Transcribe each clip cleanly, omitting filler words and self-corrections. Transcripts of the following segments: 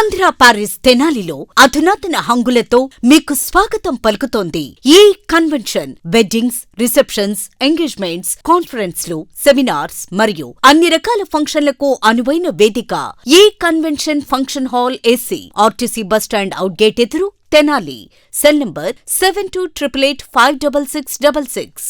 Andhra Paris తెనాలిలో అధునాతన హంగులతో మీకు స్వాగతం పలుకుతోంది ఈ కన్వెన్షన్. వెడ్డింగ్స్, రిసెప్షన్స్, ఎంగేజ్మెంట్స్, కాన్ఫరెన్స్లు, సెమినార్స్ మరియు అన్ని రకాల ఫంక్షన్లకు అనువైన వేదిక. ఈ convention function hall AC, RTC bus stand out gate ఎదురు, Tenali. Cell number 7288856666.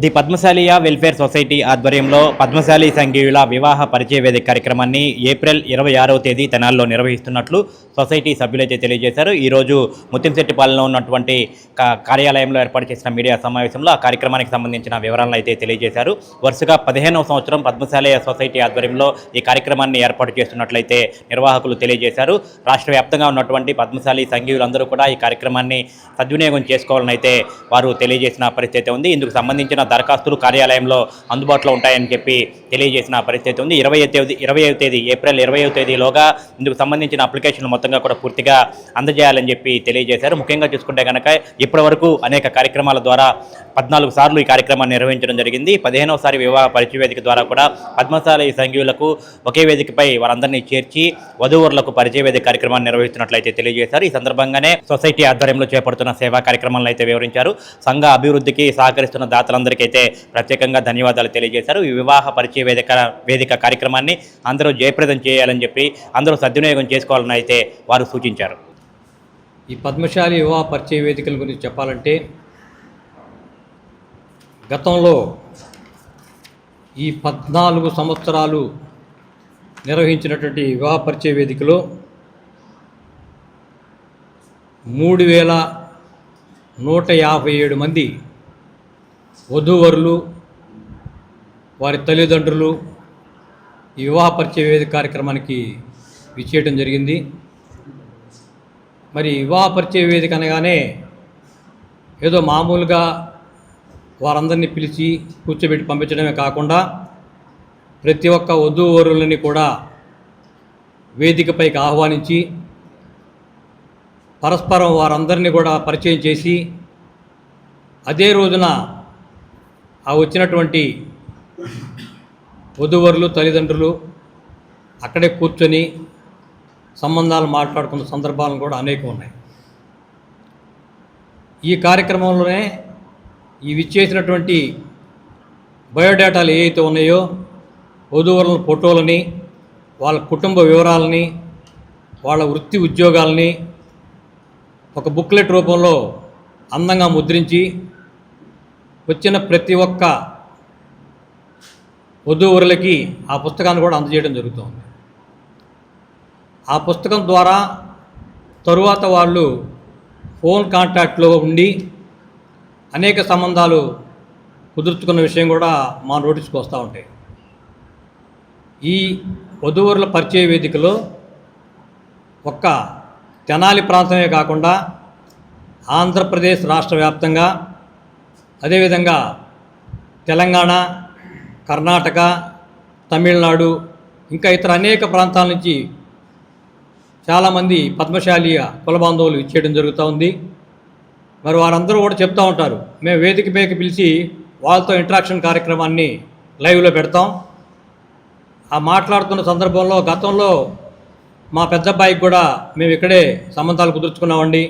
The Padmasaliya welfare society ఆధ్వర్యంలో పద్మశాలి సంఘీయుల వివాహ పరిచయ వేదిక కార్యక్రమాన్ని ఏప్రిల్ 26వ తేదీ తెనాలిలో నిర్వహిస్తున్నట్లు సొసైటీ సభ్యులైతే తెలియజేశారు. ఈరోజు ముత్యంశెట్టిపాలెంలో ఉన్నటువంటి కార్యాలయంలో ఏర్పాటు చేసిన మీడియా సమావేశంలో ఆ కార్యక్రమానికి సంబంధించిన వివరాలను అయితే తెలియజేశారు. వరుసగా 15వ సంవత్సరం పద్మశాలియ సొసైటీ ఆధ్వర్యంలో ఈ కార్యక్రమాన్ని ఏర్పాటు చేస్తున్నట్లయితే నిర్వాహకులు తెలియజేశారు. రాష్ట్ర వ్యాప్తంగా ఉన్నటువంటి పద్మశాలి సంఘీయులందరూ కూడా ఈ కార్యక్రమాన్ని సద్వినియోగం చేసుకోవాలని అయితే వారు తెలియజేసిన పరిస్థితి ఉంది. ఇందుకు సంబంధించిన దరఖాస్తులు కార్యాలయంలో అందుబాటులో ఉంటాయని చెప్పి తెలియజేసిన పరిస్థితి ఉంది. 20వ తేదీ ఏప్రిల్ 20వ తేదీలోగా ఇందుకు సంబంధించిన అప్లికేషన్లు మొత్తంగా కూడా పూర్తిగా అందజేయాలని చెప్పి తెలియజేశారు. ముఖ్యంగా చూసుకుంటే కనుక ఇప్పటి వరకు అనేక కార్యక్రమాల ద్వారా 14 సార్లు ఈ కార్యక్రమాన్ని నిర్వహించడం జరిగింది. 15వ సారి వివాహ పరిచయ వేదిక ద్వారా కూడా పద్మశాలి సంఘీయులకు ఒకే వేదికపై వారందరినీ చేర్చి వధూవరులకు పరిచయ వేదిక కార్యక్రమాన్ని నిర్వహిస్తున్నట్లయితే తెలియజేశారు. ఈ సందర్భంగానే సొసైటీ ఆధ్వర్యంలో చేపడుతున్న సేవా కార్యక్రమాలను అయితే వివరించారు. సంఘ అభివృద్ధికి సహకరిస్తున్న దాతలందరికైతే ప్రత్యేకంగా ధన్యవాదాలు తెలియజేశారు. ఈ వివాహ పరిచయ వేదిక కార్యక్రమాన్ని అందరూ జయప్రదం చేయాలని చెప్పి అందరూ సద్వినియోగం చేసుకోవాలని అయితే వారు సూచించారు. ఈ పద్మశాలి వివాహ పరిచయ వేదికల గురించి చెప్పాలంటే గతంలో ఈ 14 సంవత్సరాలు నిర్వహించినటువంటి వివాహ పరిచయ వేదికలో 3157 మంది వధూవరులు, వారి తల్లిదండ్రులు ఈ వివాహ పరిచయ వేదిక కార్యక్రమానికి విచ్చేయడం జరిగింది. మరి వివాహ పరిచయ వేదిక అనగానే ఏదో మామూలుగా వారందరినీ పిలిచి కూర్చోబెట్టి పంపించడమే కాకుండా ప్రతి ఒక్క వధూవరులని కూడా వేదికపైకి ఆహ్వానించి పరస్పరం వారందరినీ కూడా పరిచయం చేసి అదే రోజున ఆ వచ్చినటువంటి వధూవరులు తల్లిదండ్రులు అక్కడే కూర్చొని సంబంధాలు మాట్లాడుకున్న సందర్భాలను కూడా అనేకం ఉన్నాయి. ఈ కార్యక్రమంలోనే ఈ విచ్చేసినటువంటి బయోడేటాలు ఏవైతే ఉన్నాయో వధూవరుల ఫోటోలని, వాళ్ళ కుటుంబ వివరాలని, వాళ్ళ వృత్తి ఉద్యోగాలని ఒక బుక్లెట్ రూపంలో అందంగా ముద్రించి వచ్చిన ప్రతి ఒక్క వధూవరులకి ఆ పుస్తకాన్ని కూడా అందజేయడం జరుగుతుంది. ఆ పుస్తకం ద్వారా తరువాత వాళ్ళు ఫోన్ కాంటాక్ట్లో ఉండి అనేక సంబంధాలు కుదుర్చుకున్న విషయం కూడా మా నోటీస్కి వస్తూ ఉంటాయి. ఈ వధూవరుల పరిచయ వేదికలో ఒక్క తెనాలి ప్రాంతమే కాకుండా ఆంధ్రప్రదేశ్ రాష్ట్ర వ్యాప్తంగా, అదేవిధంగా తెలంగాణ, కర్ణాటక, తమిళనాడు ఇంకా ఇతర అనేక ప్రాంతాల నుంచి చాలామంది పద్మశాలియ కుల బాంధవులు ఇచ్చేయడం జరుగుతూ ఉంది. మరి వారందరూ కూడా చెప్తూ ఉంటారు, మేము వేదిక పైకి పిలిచి వాళ్ళతో ఇంటరాక్షన్ కార్యక్రమాన్ని లైవ్లో పెడతాం. ఆ మాట్లాడుతున్న సందర్భంలో గతంలో మా పెద్ద అబ్బాయికి కూడా మేము ఇక్కడే సంబంధాలు కుదుర్చుకున్నామండి,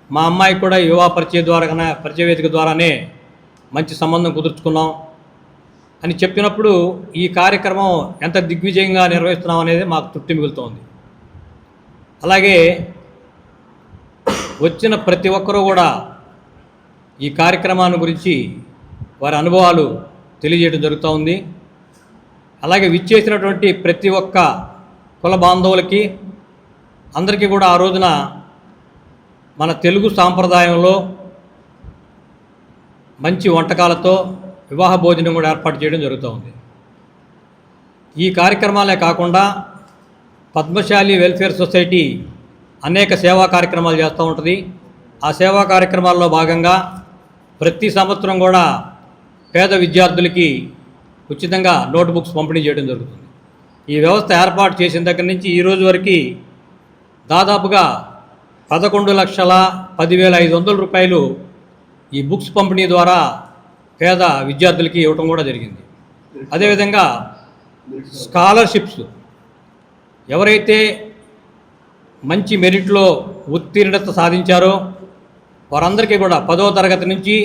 మా అమ్మాయికి కూడా వివాహ పరిచయ వేదిక ద్వారానే మంచి సంబంధం కుదుర్చుకున్నాం అని చెప్పినప్పుడు ఈ కార్యక్రమం ఎంత దిగ్విజయంగా నిర్వహిస్తున్నాం అనేది మాకు తృప్తి మిగులుతోంది. అలాగే వచ్చిన ప్రతి ఒక్కరూ కూడా ఈ కార్యక్రమాన్ని గురించి వారి అనుభవాలు తెలియజేయడం జరుగుతూ ఉంది. అలాగే విచ్చేసినటువంటి ప్రతి ఒక్క కుల బాంధవులకి అందరికీ కూడా ఆ రోజున మన తెలుగు సాంప్రదాయంలో మంచి వంటకాలతో వివాహ భోజనం కూడా ఏర్పాటు చేయడం జరుగుతూ ఉంది. ఈ కార్యక్రమాలే కాకుండా పద్మశాలి వెల్ఫేర్ సొసైటీ అనేక సేవా కార్యక్రమాలు చేస్తూ ఉంటుంది. ఆ సేవా కార్యక్రమాల్లో భాగంగా ప్రతి సంవత్సరం కూడా పేద విద్యార్థులకి ఉచితంగా నోట్బుక్స్ పంపిణీ చేయడం జరుగుతుంది. ఈ వ్యవస్థ ఏర్పాటు చేసిన దగ్గర నుంచి ఈ రోజు వరకు దాదాపుగా 11,10,500 రూపాయలు ఈ బుక్స్ పంపిణీ ద్వారా పేద విద్యార్థులకి ఇవ్వటం కూడా జరిగింది. అదేవిధంగా స్కాలర్షిప్స్ ఎవరైతే మంచి మెరిట్లో ఉత్తీర్ణత సాధించారో వారందరికీ కూడా 10వ తరగతి నుంచి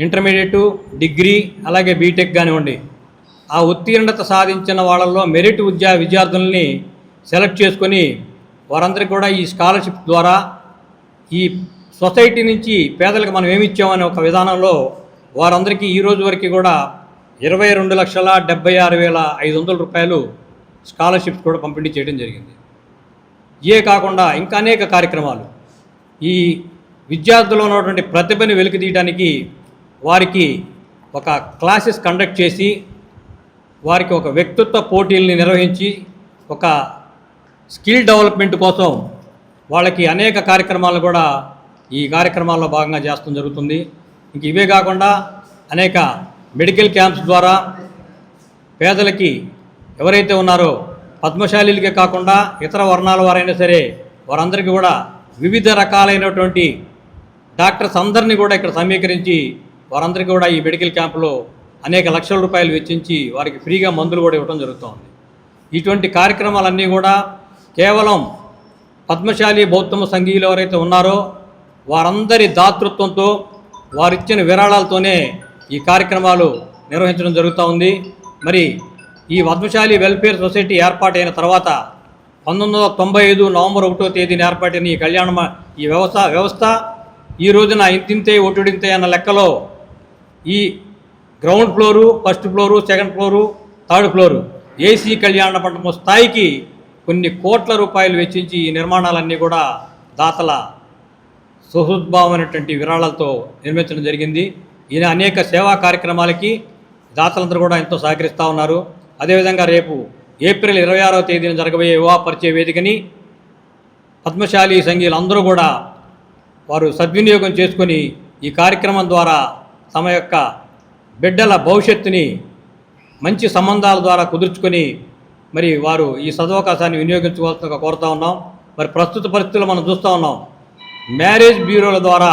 ఇంటర్మీడియట్, డిగ్రీ, అలాగే బీటెక్ కానివ్వండి, ఆ ఉత్తీర్ణత సాధించిన వాళ్ళల్లో మెరిట్ విద్యార్థుల్ని సెలెక్ట్ చేసుకొని వారందరికీ కూడా ఈ స్కాలర్షిప్ ద్వారా ఈ సొసైటీ నుంచి పేదలకు మనం ఏమి ఇచ్చామనే ఒక విధానంలో వారందరికీ ఈ రోజు వరకు కూడా 22,76,500 రూపాయలు స్కాలర్షిప్స్ కూడా పంపిణీ చేయడం జరిగింది. ఇవే కాకుండా ఇంకా అనేక కార్యక్రమాలు ఈ విద్యార్థుల్లో ఉన్నటువంటి ప్రతిభని వెలికి తీయడానికి వారికి ఒక క్లాసెస్ కండక్ట్ చేసి వారికి ఒక వ్యక్తిత్వ పోటీల్ని నిర్వహించి ఒక స్కిల్ డెవలప్మెంట్ కోసం వాళ్ళకి అనేక కార్యక్రమాలు కూడా ఈ కార్యక్రమాల్లో భాగంగా చేస్తూ జరుగుతుంది. ఇంక ఇవే కాకుండా అనేక మెడికల్ క్యాంప్స్ ద్వారా పేదలకి ఎవరైతే ఉన్నారో పద్మశాలీలకే కాకుండా ఇతర వర్ణాల వారైనా సరే వారందరికీ కూడా వివిధ రకాలైనటువంటి డాక్టర్స్ అందరినీ కూడా ఇక్కడ సమీకరించి వారందరికీ కూడా ఈ మెడికల్ క్యాంపులో అనేక లక్షల రూపాయలు వెచ్చించి వారికి ఫ్రీగా మందులు కూడా ఇవ్వడం జరుగుతుంది. ఇటువంటి కార్యక్రమాలన్నీ కూడా కేవలం పద్మశాలి బౌద్ధమ సంఘీయులు ఎవరైతే ఉన్నారో వారందరి దాతృత్వంతో వారిచ్చిన విరాళాలతోనే ఈ కార్యక్రమాలు నిర్వహించడం జరుగుతూ ఉంది. మరి ఈ పద్మశాలి వెల్ఫేర్ సొసైటీ ఏర్పాటైన తర్వాత 1995 నవంబర్ 1వ తేదీన ఏర్పాటైన ఈ ఈ వ్యవస్థ ఈ రోజున ఇంతింతే ఒటుడింతే అన్న లెక్కలో ఈ ground floor, first floor, second floor, third floor AC కళ్యాణ మండపం స్థాయికి కొన్ని కోట్ల రూపాయలు వెచ్చించి ఈ నిర్మాణాలన్నీ కూడా దాతల సుహృద్భావమైనటువంటి విరాళాలతో నిర్మించడం జరిగింది. ఈయన అనేక సేవా కార్యక్రమాలకి దాతలందరూ కూడా ఎంతో సహకరిస్తూ ఉన్నారు. అదేవిధంగా రేపు ఏప్రిల్ 26వ తేదీన జరగబోయే వివాహ పరిచయ వేదికని పద్మశాలి సంఘీయులందరూ కూడా వారు సద్వినియోగం చేసుకొని ఈ కార్యక్రమం ద్వారా తమ యొక్క బిడ్డల భవిష్యత్తుని మంచి సంబంధాల ద్వారా కుదుర్చుకొని మరి వారు ఈ సదవకాశాన్ని వినియోగించుకోవాల్సిందిగా కోరుతూ ఉన్నాం. మరి ప్రస్తుత పరిస్థితుల్లో మనం చూస్తూ ఉన్నాం, మ్యారేజ్ బ్యూరోల ద్వారా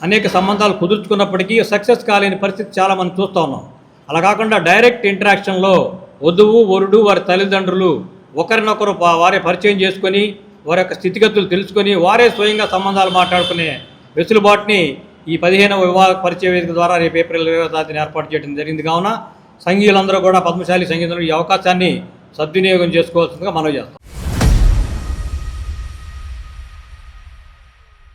అనేక సంబంధాలు కుదుర్చుకున్నప్పటికీ సక్సెస్ కాలేని పరిస్థితి చాలా మనం చూస్తూ ఉన్నాం. అలా కాకుండా డైరెక్ట్ ఇంటరాక్షన్లో వధువు, వరుడు, వారి తల్లిదండ్రులు ఒకరినొకరు వారే పరిచయం చేసుకొని వారి యొక్క స్థితిగతులు తెలుసుకొని వారే స్వయంగా సంబంధాలు మాట్లాడుకునే వెసులుబాటుని ఈ 15వ వివాహ పరిచయ వేదిక ద్వారా రేపు ఏప్రిల్ 20వ తేదీన ఏర్పాటు చేయడం జరిగింది. కావున సంఘీయులందరూ కూడా పద్మశాలి సంఘీయులందరూ ఈ అవకాశాన్ని సద్వినియోగం చేసుకోవాల్సిందిగా మనవి చేస్తాం.